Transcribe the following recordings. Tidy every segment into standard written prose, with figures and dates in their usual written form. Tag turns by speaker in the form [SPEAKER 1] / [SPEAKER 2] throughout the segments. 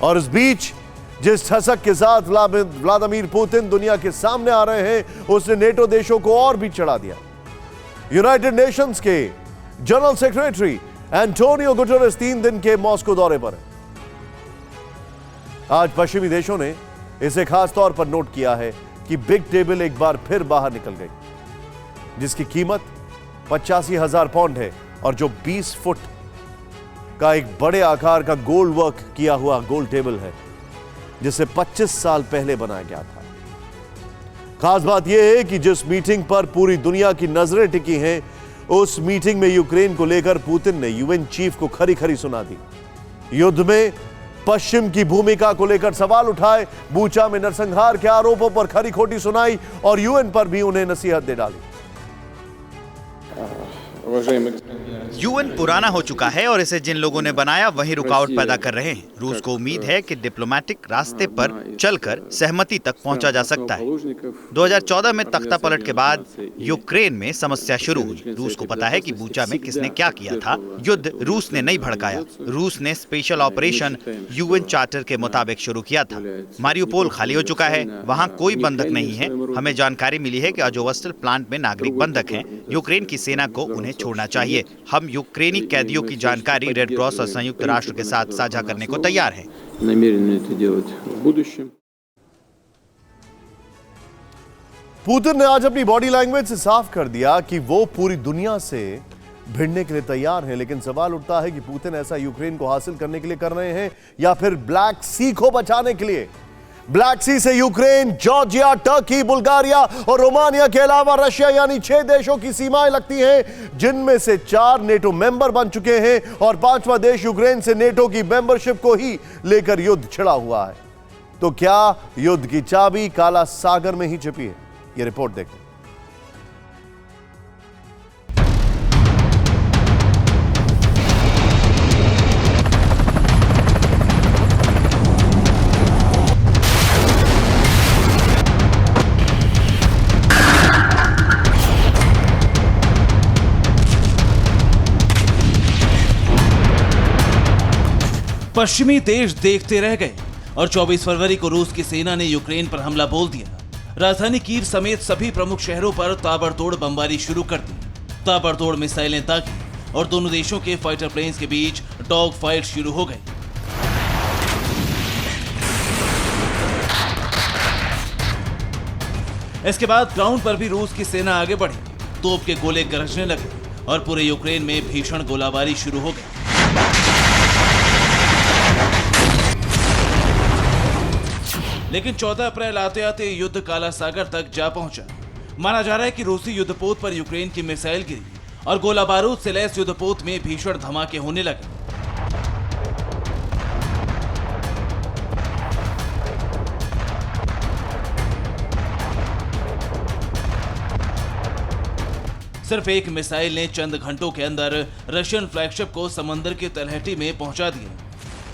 [SPEAKER 1] और इस बीच जिस ठसक के साथ व्लादिमीर पुतिन दुनिया के सामने आ रहे हैं, उसने नेटो देशों को और भी चढ़ा दिया। यूनाइटेड नेशंस के जनरल सेक्रेटरी एंटोनियो गुटेरेस 3 दिन के मॉस्को दौरे पर हैं। आज पश्चिमी देशों ने इसे खास तौर पर नोट किया है कि बिग टेबल एक बार फिर बाहर निकल गई, जिसकी कीमत 85,000 पाउंड है और जो 20 फुट का एक बड़े आकार का गोल्ड वर्क किया हुआ गोल्ड टेबल है, जिसे 25 साल पहले बनाया गया था। खास बात यह है कि जिस मीटिंग पर पूरी दुनिया की नजरें टिकी हैं, उस मीटिंग में यूक्रेन को लेकर पुतिन ने यूएन चीफ को खरी खरी सुना दी। युद्ध में पश्चिम की भूमिका को लेकर सवाल उठाए, बूचा में नरसंहार के आरोपों पर खरी खोटी सुनाई और यूएन पर भी उन्हें नसीहत दे डाली।
[SPEAKER 2] यूएन पुराना हो चुका है और इसे जिन लोगों ने बनाया वही रुकावट पैदा कर रहे हैं। रूस को उम्मीद है कि डिप्लोमेटिक रास्ते पर चलकर सहमति तक पहुंचा जा सकता है। 2014 में तख्ता पलट के बाद यूक्रेन में समस्या शुरू हुई। रूस को पता है कि बूचा में किसने क्या किया था। युद्ध रूस ने नहीं भड़काया। रूस ने स्पेशल ऑपरेशन यूएन चार्टर के मुताबिक शुरू किया था। मारियुपोल खाली हो चुका है, वहाँ कोई बंधक नहीं है। हमें जानकारी मिली है कि अजोवस्टल प्लांट में नागरिक बंधक हैं। यूक्रेन की सेना को उन्हें छोड़ना चाहिए। हम यूक्रेनी कैदियों की जानकारी रेड क्रॉस और संयुक्त राष्ट्र के साथ साझा करने को तैयार हैं।
[SPEAKER 1] पुतिन ने आज अपनी बॉडी लैंग्वेज से साफ कर दिया कि वो पूरी दुनिया से भिड़ने के लिए तैयार हैं, लेकिन सवाल उठता है कि पुतिन ऐसा यूक्रेन को हासिल करने के लिए कर रहे हैं या फिर ब्लैक सी को बचाने के लिए। ब्लैक सी से यूक्रेन, जॉर्जिया, टर्की, बुल्गारिया और रोमानिया के अलावा रशिया यानी 6 देशों की सीमाएं लगती हैं, जिनमें से 4 नेटो मेंबर बन चुके हैं और 5वां देश यूक्रेन से नेटो की मेंबरशिप को ही लेकर युद्ध छिड़ा हुआ है। तो क्या युद्ध की चाबी काला सागर में ही छिपी है? यह रिपोर्ट देखें।
[SPEAKER 3] पश्चिमी देश देखते रह गए और 24 फरवरी को रूस की सेना ने यूक्रेन पर हमला बोल दिया। राजधानी कीव समेत सभी प्रमुख शहरों पर ताबड़तोड़ बमबारी शुरू कर दी। ताबड़तोड़ मिसाइलें दागी और दोनों देशों के फाइटर प्लेन्स के बीच डॉग फाइट शुरू हो गई। इसके बाद ग्राउंड पर भी रूस की सेना आगे बढ़ी। तोप के गोले गरजने लगे और पूरे यूक्रेन में भीषण गोलाबारी शुरू हो गई। लेकिन 14 अप्रैल आते आते युद्ध काला सागर तक जा पहुंचा। माना जा रहा है कि रूसी युद्धपोत पर यूक्रेन की मिसाइल गिरी और गोला बारूद से लैस युद्धपोत में भीषण धमाके होने लगे। सिर्फ एक मिसाइल ने चंद घंटों के अंदर रशियन फ्लैगशिप को समंदर की तलहटी में पहुंचा दिया।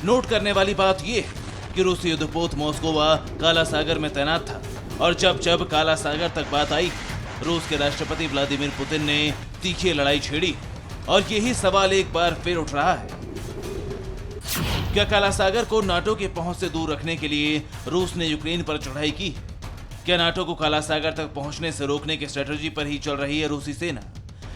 [SPEAKER 3] नोट करने वाली बात यह है कि रूसी युद्धपोत मॉस्कोवा काला सागर में तैनात था और जब जब काला सागर तक बात आई, रूस के राष्ट्रपति व्लादिमीर पुतिन ने तीखी लड़ाई छेड़ी और यही सवाल एक बार फिर उठ रहा है। क्या काला सागर को नाटो की पहुंच से दूर रखने के लिए रूस ने यूक्रेन पर चढ़ाई की? क्या नाटो को काला सागर तक पहुंचने से रोकने की स्ट्रेटजी पर ही चल रही है रूसी सेना?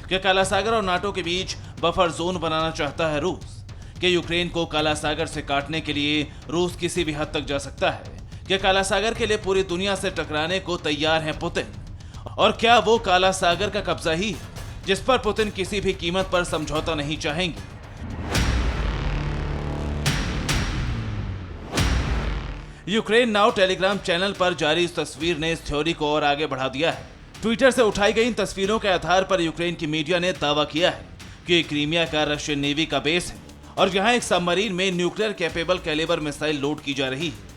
[SPEAKER 3] क्या काला सागर और नाटो के बीच बफर जोन बनाना चाहता है रूस? कि यूक्रेन को काला सागर से काटने के लिए रूस किसी भी हद तक जा सकता है? क्या काला सागर के लिए पूरी दुनिया से टकराने को तैयार हैं पुतिन? और क्या वो काला सागर का कब्जा ही है जिस पर पुतिन किसी भी कीमत पर समझौता नहीं चाहेंगे? यूक्रेन नाउ टेलीग्राम चैनल पर जारी इस तस्वीर ने इस थ्योरी को और आगे बढ़ा दिया है। ट्विटर से उठाई गई इन तस्वीरों के आधार पर यूक्रेन की मीडिया ने दावा किया है कि क्रीमिया का रशियन नेवी का बेस है और यहां एक सबमरीन में nuclear capable calibre missile load की जा रही है।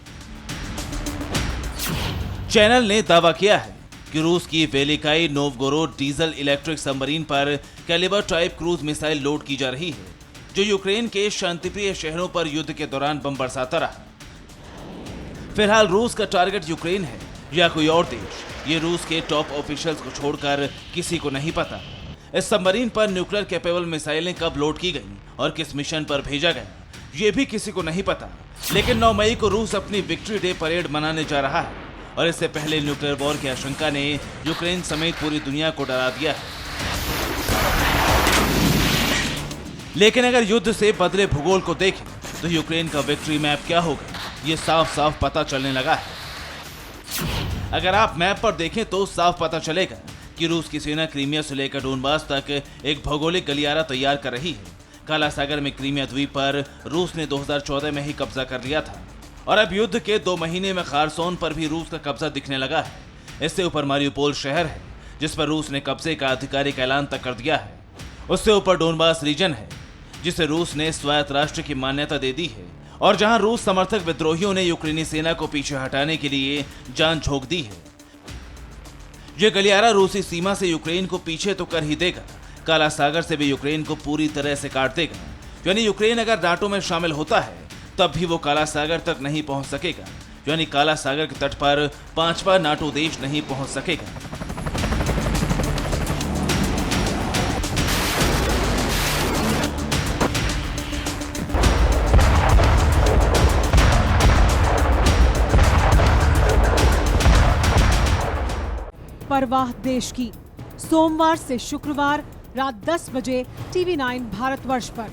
[SPEAKER 3] चैनल ने दावा किया है कि रूस की Veliky Novgorod diesel electric submarine पर calibre type cruise missile load की जा रही है, जो यूक्रेन के शांतिप्रिय शहरों पर युद्ध के दौरान बम बरसाता रहा। फिलहाल रूस का टारगेट यूक्रेन है या कोई और देश, ये रूस के टॉप ऑफिशियल्स को छोड़कर किसी को नहीं पता। इस सबमरीन पर न्यूक्लियर कैपेबल मिसाइलें कब लोड की गई और किस मिशन पर भेजा गया, ये भी किसी को नहीं पता। लेकिन 9 मई को रूस अपनी विक्ट्री डे परेड मनाने जा रहा है और इससे पहले न्यूक्लियर वॉर की आशंका ने यूक्रेन समेत पूरी दुनिया को डरा दिया है। लेकिन अगर युद्ध से बदले भूगोल को देखें तो यूक्रेन का विक्ट्री मैप क्या होगा, ये साफ साफ पता चलने लगा है। अगर आप मैप पर देखें तो साफ पता चलेगा कि रूस की सेना क्रीमिया से लेकर डोनबास तक एक भौगोलिक गलियारा तैयार कर रही है। काला सागर में क्रीमिया द्वीप पर रूस ने 2014 में ही कब्जा कर लिया था और अब युद्ध के 2 महीने में खारसोन पर भी रूस का कब्जा दिखने लगा है। इससे ऊपर मारियुपोल शहर है जिस पर रूस ने कब्जे का आधिकारिक ऐलान तक कर दिया है। उससे ऊपर डोनबास रीजन है जिसे रूस ने स्वायत्त राष्ट्र की मान्यता दे दी है और जहां रूस समर्थक विद्रोहियों ने यूक्रेनी सेना को पीछे हटाने के लिए जान झोंक दी है। यह गलियारा रूसी सीमा से यूक्रेन को पीछे तो कर ही देगा, काला सागर से भी यूक्रेन को पूरी तरह से काट देगा। यानी यूक्रेन अगर नाटो में शामिल होता है तब भी वो काला सागर तक नहीं पहुंच सकेगा, यानी काला सागर के तट पर 5वां नाटो देश नहीं पहुंच सकेगा।
[SPEAKER 4] परवाह देश की, सोमवार से शुक्रवार रात 10 बजे TV9 भारतवर्ष पर।